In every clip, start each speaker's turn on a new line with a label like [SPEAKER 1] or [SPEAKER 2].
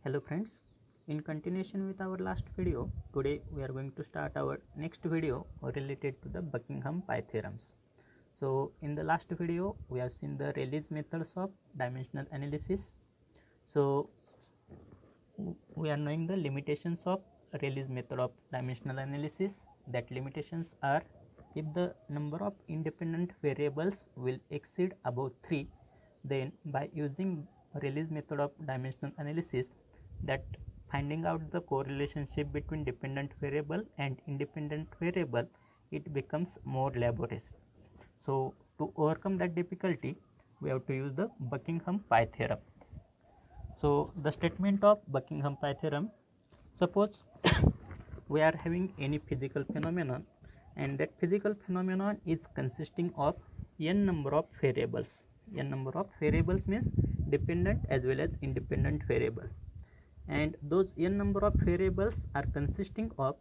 [SPEAKER 1] Hello friends, in continuation with our last video, today we are going to start our next video related to the Buckingham pi theorems. So in the last video we have seen the Rayleigh's methods of dimensional analysis. So we are knowing the limitations of Rayleigh's method of dimensional analysis. That limitations are if the number of independent variables will exceed above 3, then by using Rayleigh's method of dimensional analysis, that finding out the correlationship between dependent variable and independent variable, it becomes more laborious. So to overcome that difficulty, we have to use the Buckingham pi theorem. So the statement of Buckingham pi theorem, suppose we are having any physical phenomenon and that physical phenomenon is consisting of n number of variables. N number of variables means dependent as well as independent variable, and those n number of variables are consisting of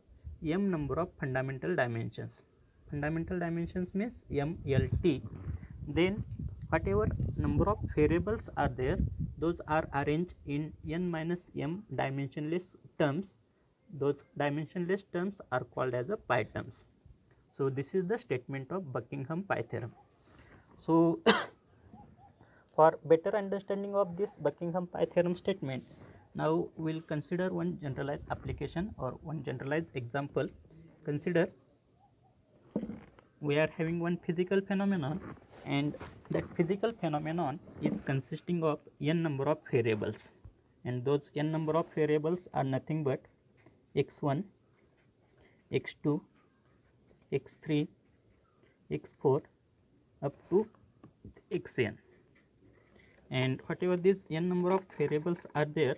[SPEAKER 1] m number of fundamental dimensions. Fundamental dimensions means m, l, t. Then whatever number of variables are there, those are arranged in n minus m dimensionless terms. Those dimensionless terms are called as a pi terms. So this is the statement of Buckingham pi theorem. So for better understanding of this Buckingham pi theorem statement, now we will consider one generalized application or one generalized example. Consider we are having one physical phenomenon and that physical phenomenon is consisting of n number of variables, and those n number of variables are nothing but x1, x2, x3, x4 up to xn. And whatever these n number of variables are there,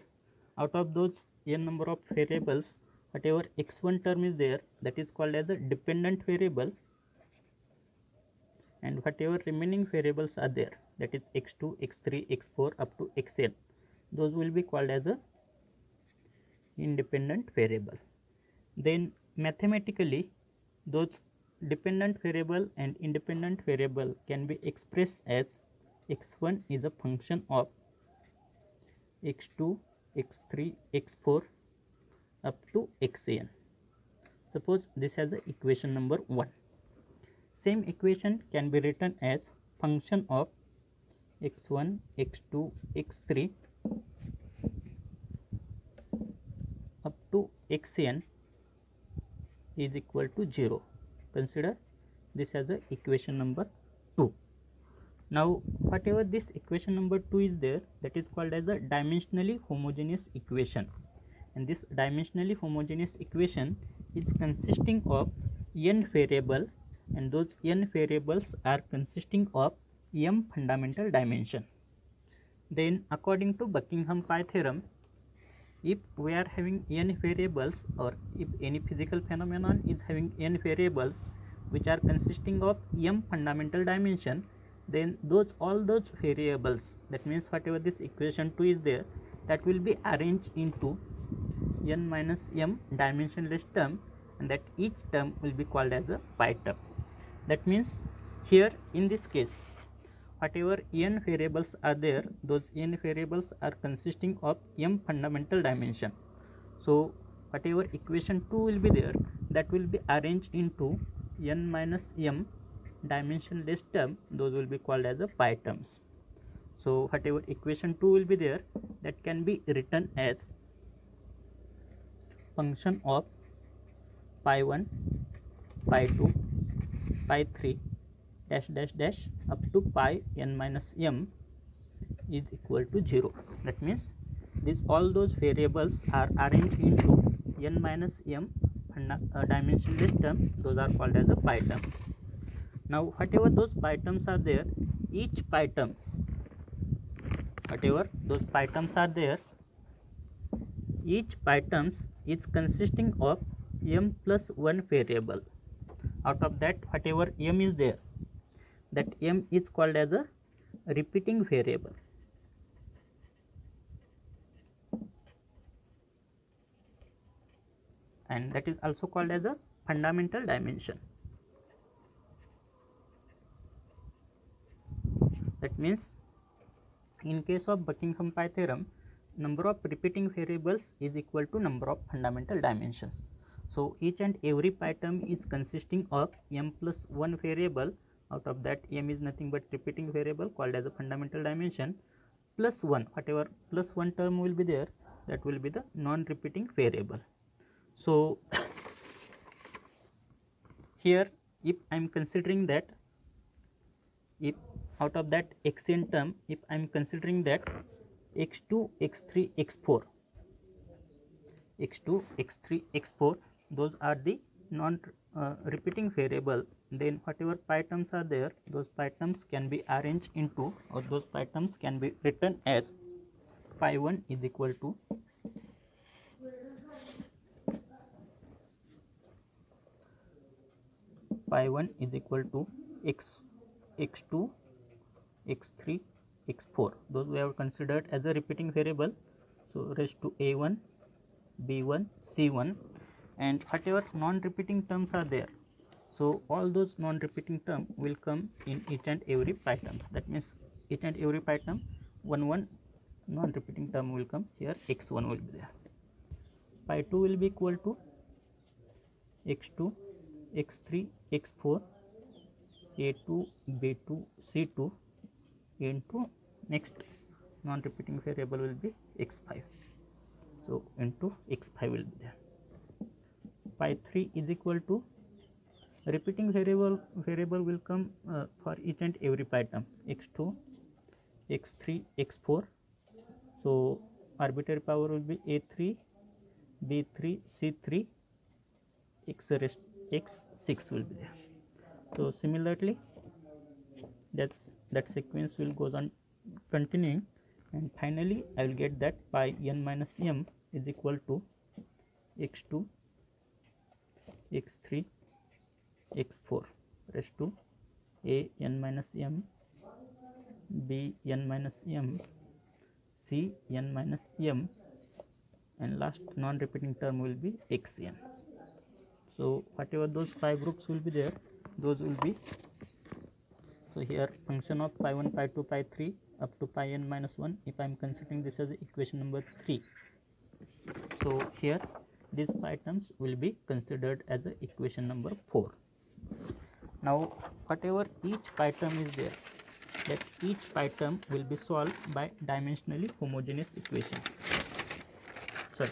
[SPEAKER 1] out of those n number of variables, whatever x1 term is there, that is called as a dependent variable, and whatever remaining variables are there, that is x2, x3, x4 up to xn, those will be called as a independent variable. Then mathematically those dependent variable and independent variable can be expressed as x1 is a function of x2, x3, x4 up to xn. Suppose this has a equation number 1. Same equation can be written as function of x1, x2, x3 up to xn is equal to 0. Consider this as a equation number 2. Now whatever this equation number 2 is there, that is called as a dimensionally homogeneous equation, and this dimensionally homogeneous equation is consisting of n variable, and those n variables are consisting of m fundamental dimension. Then according to Buckingham pi theorem, if we are having n variables, or if any physical phenomenon is having n variables which are consisting of m fundamental dimension, then all those variables, that means whatever this equation 2 is there, that will be arranged into n minus m dimensionless term, and that each term will be called as a pi term. That means here in this case, whatever n variables are there, those n variables are consisting of m fundamental dimension. So whatever equation 2 will be there, that will be arranged into n minus m dimensionless term, those will be called as a pi terms. So whatever equation 2 will be there, that can be written as function of pi 1, pi 2, pi 3 dash dash dash up to pi n minus m is equal to 0. That means all those variables are arranged into n minus m dimensionless term, those are called as a pi terms. Now whatever those pi terms are there, each pi term, whatever those pi terms are there, each pi terms is consisting of m plus 1 variable. Out of that, whatever m is there, that m is called as a repeating variable, and that is also called as a fundamental dimension. That means in case of Buckingham pi theorem, number of repeating variables is equal to number of fundamental dimensions. So each and every PyTerm is consisting of m plus 1 variable. Out of that, m is nothing but repeating variable called as a fundamental dimension, plus 1, whatever plus 1 term will be there, that will be the non-repeating variable. So here if I am considering that, if out of that xn term, if I am considering that x2, x3, x4, x2, x3, x4, those are the non repeating variable, then whatever pi terms are there, those pi terms can be arranged into, or those pi terms can be written as pi 1 is equal to pi 1 is equal to x2, x3, x4. Those we have considered as a repeating variable. So raised to a1, b1, c1, and whatever non-repeating terms are there, so all those non-repeating terms will come in each and every pi terms. That means each and every pi term, one non-repeating term will come here, x1 will be there. Pi 2 will be equal to x2, x3, x4, a2, b2, c2 into next non-repeating variable will be x5. So into x5 will be there. Pi 3 is equal to repeating variable will come for each and every pi term, x2, x3, x4. So arbitrary power will be a3, b3, c3, x6 will be there. So similarly, that sequence will goes on continuing, and finally I will get that pi n minus m is equal to x2, x3, x4 raised to a n minus m, b n minus m, c n minus m, and last non-repeating term will be xn. So whatever those pi groups will be there, those will be, so here function of pi 1, pi 2, pi 3 up to pi n minus 1, if I am considering this as equation number 3. So here these pi terms will be considered as a equation number 4. Now whatever each pi term is there, that each pi term will be solved by dimensionally homogeneous equation. Sorry,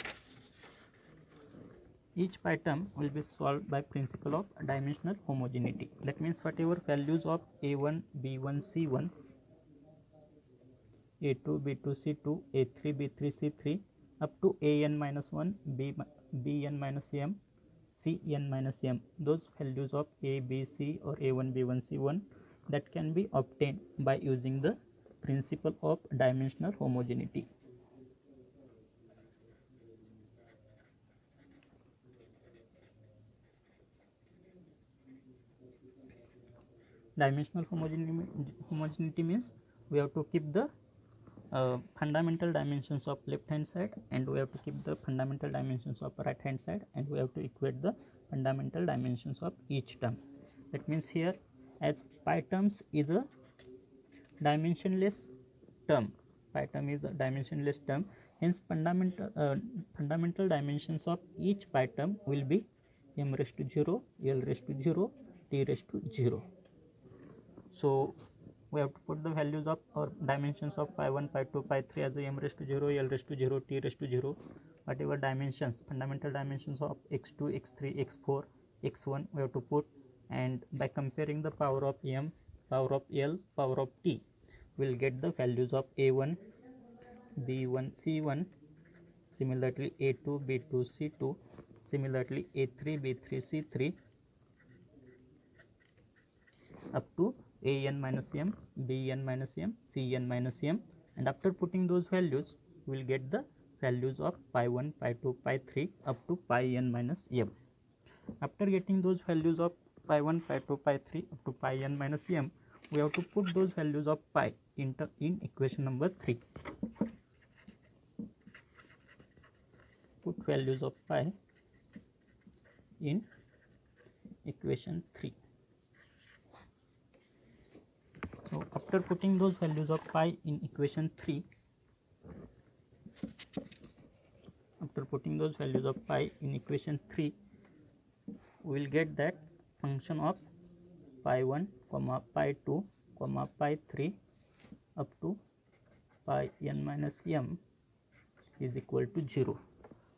[SPEAKER 1] each pi term will be solved by principle of dimensional homogeneity. That means whatever values of a1, b1, c1, a2, b2, c2, a3, b3, c3 up to an minus 1, bn minus m, cn minus m, those values of a, b, c or a1, b1, c1, that can be obtained by using the principle of dimensional homogeneity. Dimensional homogeneity means we have to keep the fundamental dimensions of left hand side, and we have to keep the fundamental dimensions of right hand side, and we have to equate the fundamental dimensions of each term. That means here, as pi terms is a dimensionless term, pi term is a dimensionless term, hence fundamental dimensions of each pi term will be m raised to 0, l raised to 0, t raised to 0. So we have to put the values of or dimensions of pi 1, pi 2, pi 3 as a m raised to 0, l raised to 0, t raised to 0, whatever dimensions, fundamental dimensions of x2, x3, x4, x1 we have to put, and by comparing the power of m, power of l, power of t, we will get the values of a1, b1, c1, similarly a2, b2, c2, similarly a3, b3, c3 up to an minus m, bn minus m, cn minus m, and after putting those values we will get the values of pi 1, pi 2, pi 3 up to pi n minus m. After getting those values of pi 1, pi 2, pi 3 up to pi n minus m, we have to put those values of pi in equation number 3. Put values of pi in equation 3. So after putting those values of pi in equation 3, putting those values of pi in equation 3, we will get that function of pi 1 comma pi 2 comma pi 3 up to pi n minus m is equal to 0.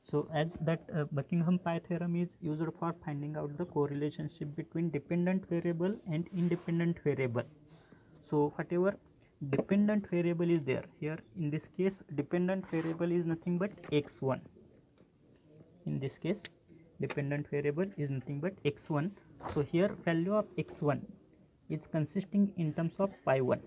[SPEAKER 1] So as that Buckingham pi theorem is used for finding out the correlationship between dependent variable and independent variable. So whatever dependent variable is there, here in this case dependent variable is nothing but x1. In this case dependent variable is nothing but x1. So here value of x1 is consisting in terms of pi 1.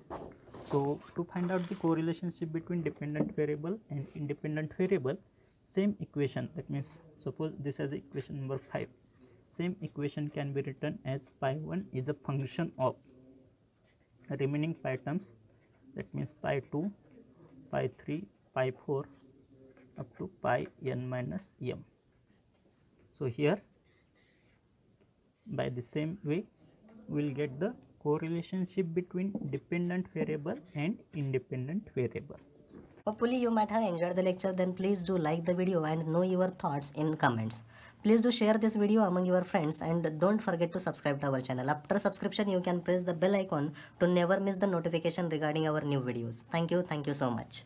[SPEAKER 1] So to find out the correlationship between dependent variable and independent variable, same equation, that means suppose this is equation number 5, same equation can be written as pi 1 is a function of remaining pi terms, that means pi 2, pi 3, pi 4 up to pi n minus m. So here by the same way we will get the correlationship between dependent variable and independent variable.
[SPEAKER 2] Hopefully you might have enjoyed the lecture. Then please do like the video and know your thoughts in comments. Please do share this video among your friends and don't forget to subscribe to our channel. After subscription you can press the bell icon to never miss the notification regarding our new videos. Thank you so much.